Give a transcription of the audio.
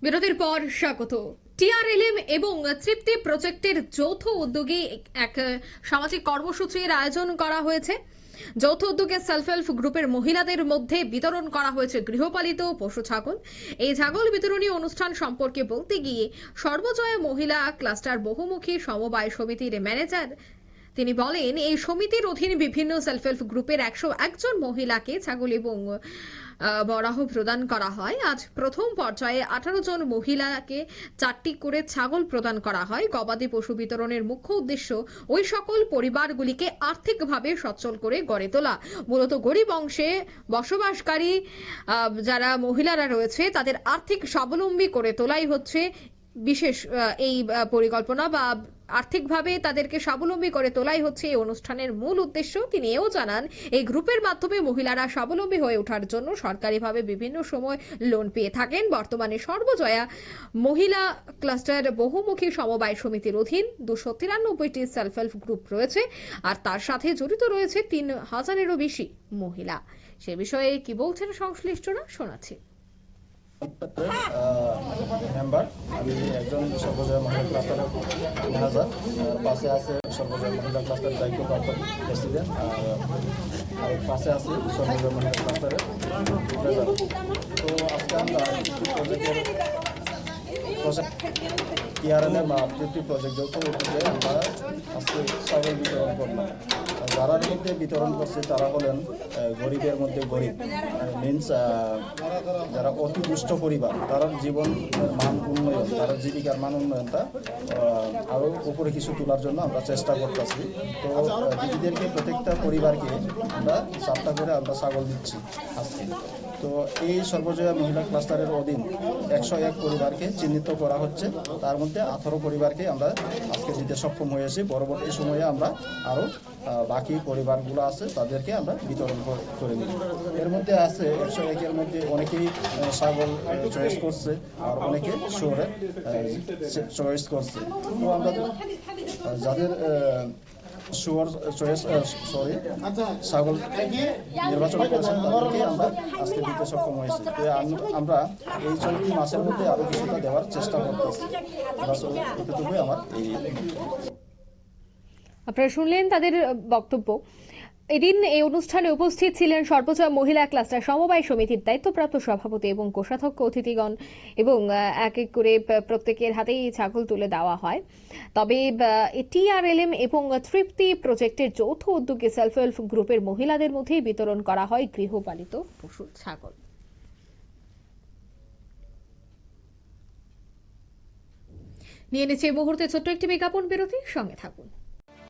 বিরতির পর স্বাগত। টিআরএলএম এবং তৃপ্তি প্রজেক্টের যৌথ উদ্যোগে এক সামাজিক কর্মসূচির আয়োজন করা হয়েছে। যৌথ উদ্যোগে সেলফ হেল্প গ্রুপের মহিলাদের মধ্যে বিতরণ করা হয়েছে গৃহপালিত পশু ছাগল। এই ছাগল বিতরণী অনুষ্ঠান সম্পর্কে বলতে গিয়ে সর্বজয়া মহিলা ক্লাস্টার বহুমুখী সমবায় সমিতির ম্যানেজার তিনি বলেন, এই সমিতির অধীন বিভিন্ন সেলফ হেল্প গ্রুপের 101 জন মহিলাকে ছাগল এবং বরাহ প্রদান করা হয়। আজ প্রথম পর্যায়ে 18 জন মহিলাকে 4টি করে ছাগল প্রদান করা হয়। গবাদি পশু বিতরণের মুখ্য উদ্দেশ্য ওই সকল পরিবারগুলিকে আর্থিকভাবে সচ্ছল করে গড়ে তোলা। মূলত গরিব অংশে বসবাসকারী যারা মহিলারা রয়েছে তাদের আর্থিক স্বাবলম্বী করে তোলাই হচ্ছে বিশেষ এই পরিকল্পনা, বা আর্থিকভাবে তাদেরকে স্বাবলম্বী করে তোলাই হচ্ছে এই অনুষ্ঠানের মূল উদ্দেশ্য। তিনি এও জানান, এই গ্রুপের মাধ্যমে মহিলারা স্বাবলম্বী হয়ে ওঠার জন্য সরকারিভাবে বিভিন্ন সময় লোন পেয়ে থাকেন। বর্তমানে সর্বজয়া মহিলা ক্লাস্টার বহুমুখী সমবায় সমিতির অধীন 293টি সেলফ হেল্প গ্রুপ রয়েছে, আর তার সাথে জড়িত রয়েছে 3000-এরও বেশি মহিলা। সে বিষয়ে কি বলছেন সংশ্লিষ্টরা, শোনাচ্ছি। মেম্বার, আমি একজন সর্বজয়া মহিলা ক্লাস্টারের ম্যানেজার, পাশে আছে সর্বজয়া মহিলা ক্লাস্টারের দায়িত্বপ্রাপ্ত প্রেসিডেন্ট, আর পাশে আছে সর্বজয়া মহিলা ক্লাস্টারের ট্রেজারার। তো আজকে আমরা টিআরএলএম বা তৃপ্তি প্রজেক্ট যৌথ উদ্যোগে আমরা আজকে ছাগল বিতরণ করলাম। যারার মধ্যে বিতরণ করছে তারা হলেন গরিবের মধ্যে গরিব, মিনস যারা অতি দুষ্ট পরিবার, তার জীবন মান উন্নয়ন, তার জীবিকার মান উন্নয়নটা আরো উপরে কিছু তোলার জন্য আমরা চেষ্টা করতেছি। তো দিদিদেরকে প্রত্যেকটা পরিবারকে আমরা 4টা করে আমরা ছাগল দিচ্ছি আজকে। তো এই সর্বজয়া মহিলা ক্লাস্টারের অধীন 101 পরিবারকে চিহ্নিত করা হচ্ছে। তার মধ্যে 18 পরিবারকে আমরা আজকে দিতে সক্ষম হয়েছি। পরবর্তী সময়ে আমরা আরো বাকি পরিবারগুলো আছে তাদেরকে আমরা বিতরণ করে নিই। এর মধ্যে আছে 101-এর মধ্যে অনেকেই ছাগল চয়েস করছে, আর অনেকে শহরে চয়েস করছে। তো আমরা যাদের ছাগল নির্বাচন করেছেন তাদেরকে আমরা আজকে দিতে সক্ষম হয়েছি। আমরা এই চলতি মাসের মধ্যে আরো কিছুটা দেওয়ার চেষ্টা করতেছি। এতটুকুই আমার এই। আপনারা শুনলেন তাদের বক্তব্য। এদিন এই অনুষ্ঠানে উপস্থিত ছিলেন সর্বজয়া মহিলা ক্লাস্টার সমবায় সমিতির দায়িত্বপ্রাপ্ত সভাপতি এবং কোষাধ্যক্ষ অতিথিগণ, এবং এক এক করে প্রত্যেকের হাতেই ছাগল তুলে দেওয়া হয়। তবে টিআরএলএম এবং তৃপ্তি প্রজেক্টের যৌথ উদ্যোগে সেলফ হেল্প গ্রুপের মহিলাদের মধ্যে বিতরণ করা হয় গৃহপালিত পশু ছাগল। নিয়ে নিচ্ছে এই মুহূর্তে ছোট্ট একটি বিজ্ঞাপন বিরতি, সঙ্গে থাকুন।